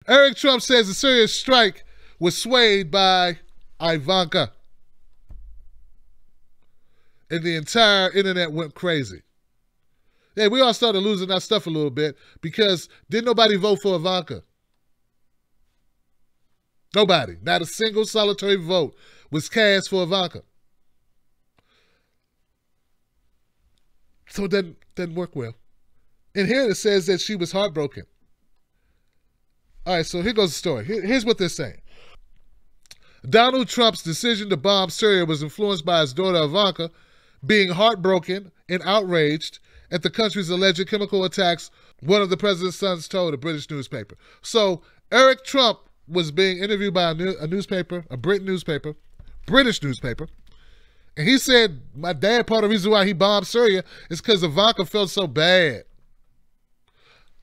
Eric Trump says the Syria strike was swayed by Ivanka. And the entire internet went crazy. Yeah, we all started losing our stuff a little bit because didn't nobody vote for Ivanka. Nobody. Not a single solitary vote was cast for Ivanka. So it didn't work well. And here it says that she was heartbroken. All right, so here goes the story. Here's what they're saying. Donald Trump's decision to bomb Syria was influenced by his daughter Ivanka being heartbroken and outraged at the country's alleged chemical attacks, one of the president's sons told a British newspaper. So Eric Trump was being interviewed by a newspaper, a British newspaper, and he said, my dad, part of the reason why he bombed Syria is because Ivanka felt so bad.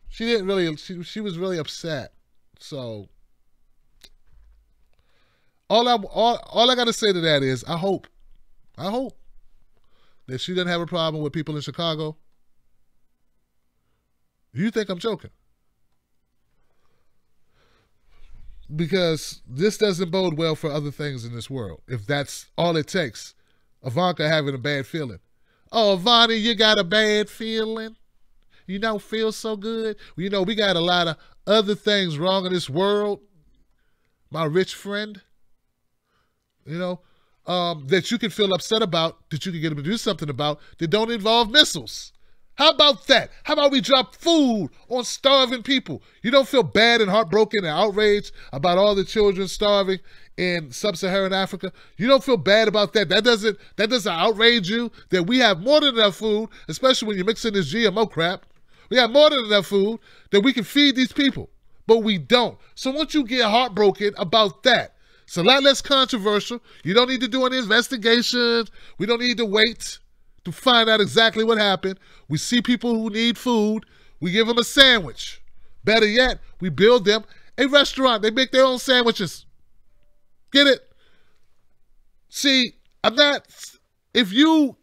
She was really upset. So all I got to say to that is I hope that she doesn't have a problem with people in Chicago. You think I'm joking? Because this doesn't bode well for other things in this world. If that's all it takes, Ivanka having a bad feeling. Oh, Ivani, you got a bad feeling? You don't feel so good? You know, we got a lot of other things wrong in this world, my rich friend. You know, that you can feel upset about, that you can get them to do something about, that don't involve missiles. How about that? How about we drop food on starving people? You don't feel bad and heartbroken and outraged about all the children starving in sub-Saharan Africa? You don't feel bad about that? That doesn't outrage you that we have more than enough food, especially when you mix in this GMO crap. We have more than enough food that we can feed these people, but we don't. So once you get heartbroken about that, it's a lot less controversial. You don't need to do any investigations. We don't need to wait to find out exactly what happened. We see people who need food. We give them a sandwich. Better yet, we build them a restaurant. They make their own sandwiches. Get it? See, if you,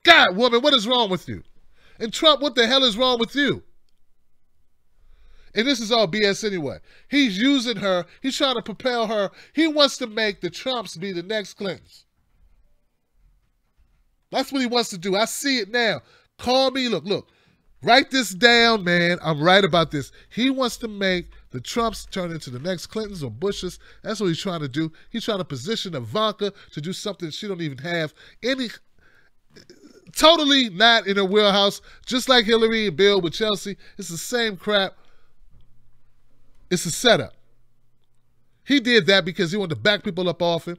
God, woman, what is wrong with you? And Trump, what the hell is wrong with you? And this is all BS anyway. He's using her. He's trying to propel her. He wants to make the Trumps be the next Clintons. That's what he wants to do. I see it now. Call me. Look. Write this down, man. I'm right about this. He wants to make the Trumps turn into the next Clintons or Bushes. That's what he's trying to do. He's trying to position Ivanka to do something she don't even have any... Totally not in her wheelhouse. Just like Hillary and Bill with Chelsea. It's the same crap. It's a setup. He did that because he wanted to back people up off him.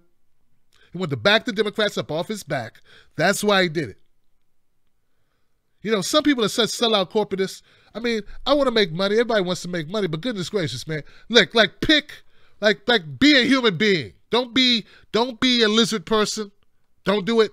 He wanted to back the Democrats up off his back. That's why he did it. You know, some people are such sellout corporatists. I mean, I want to make money. Everybody wants to make money, but goodness gracious, man. Look, be a human being. Don't be a lizard person. Don't do it.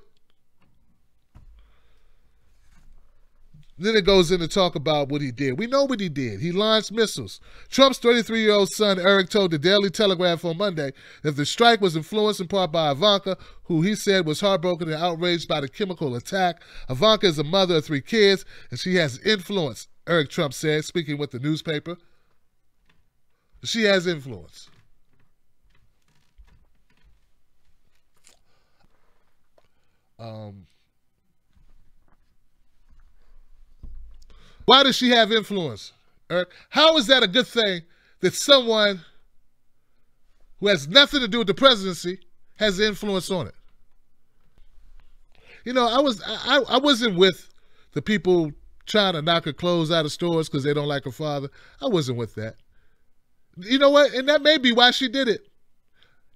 Then it goes in to talk about what he did. We know what he did. He launched missiles. Trump's 33-year-old son, Eric, told the Daily Telegraph on Monday that the strike was influenced in part by Ivanka, who he said was heartbroken and outraged by the chemical attack. Ivanka is a mother of 3 kids, and she has influence, Eric Trump said, speaking with the newspaper. She has influence. Why does she have influence, Eric? How is that a good thing that someone who has nothing to do with the presidency has influence on it? You know, I wasn't with the people trying to knock her clothes out of stores because they don't like her father. I wasn't with that. You know what? And that may be why she did it.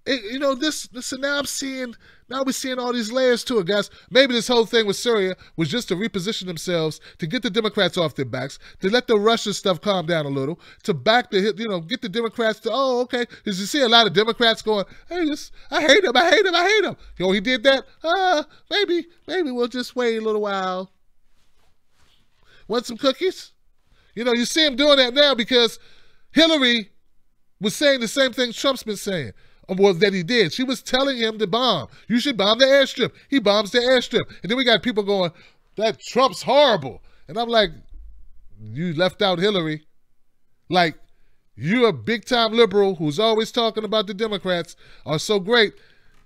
You know, so now we're seeing all these layers to it, guys. Maybe this whole thing with Syria was just to reposition themselves, to get the Democrats off their backs, to let the Russia stuff calm down a little, to get the Democrats to, oh, okay. Because you see a lot of Democrats going, hey, I hate him. You know, he did that. Maybe we'll just wait a little while. Want some cookies? You know, you see him doing that now because Hillary was saying the same thing Trump's been saying. Well, that he did. She was telling him to bomb. You should bomb the airstrip. He bombs the airstrip. And then we got people going, that Trump's horrible. And I'm like, you left out Hillary. Like, You're a big-time liberal who's always talking about the Democrats are so great.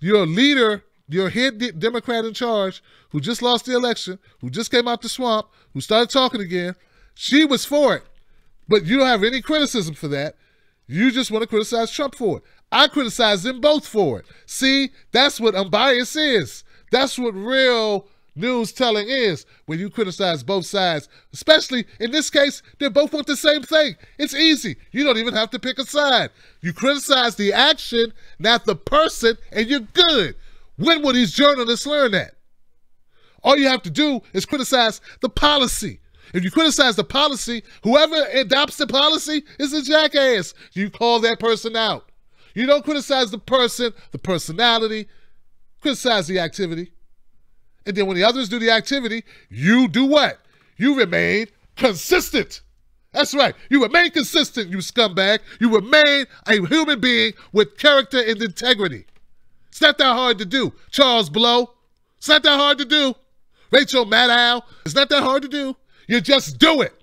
You're a leader, you're a head Democrat in charge who just lost the election, who just came out the swamp, who started talking again. She was for it, but you don't have any criticism for that. You just want to criticize Trump for it. I criticize them both for it. See, that's what unbiased is. That's what real news telling is, when you criticize both sides. Especially in this case, they both want the same thing. It's easy. You don't even have to pick a side. You criticize the action, not the person, and you're good. When will these journalists learn that? All you have to do is criticize the policy. If you criticize the policy, whoever adopts the policy is a jackass. You call that person out. You don't criticize the person, the personality. Criticize the activity. And then when the others do the activity, you do what? You remain consistent. That's right. You remain consistent, you scumbag. You remain a human being with character and integrity. It's not that hard to do. Charles Blow, it's not that hard to do. Rachel Maddow, it's not that hard to do. You just do it.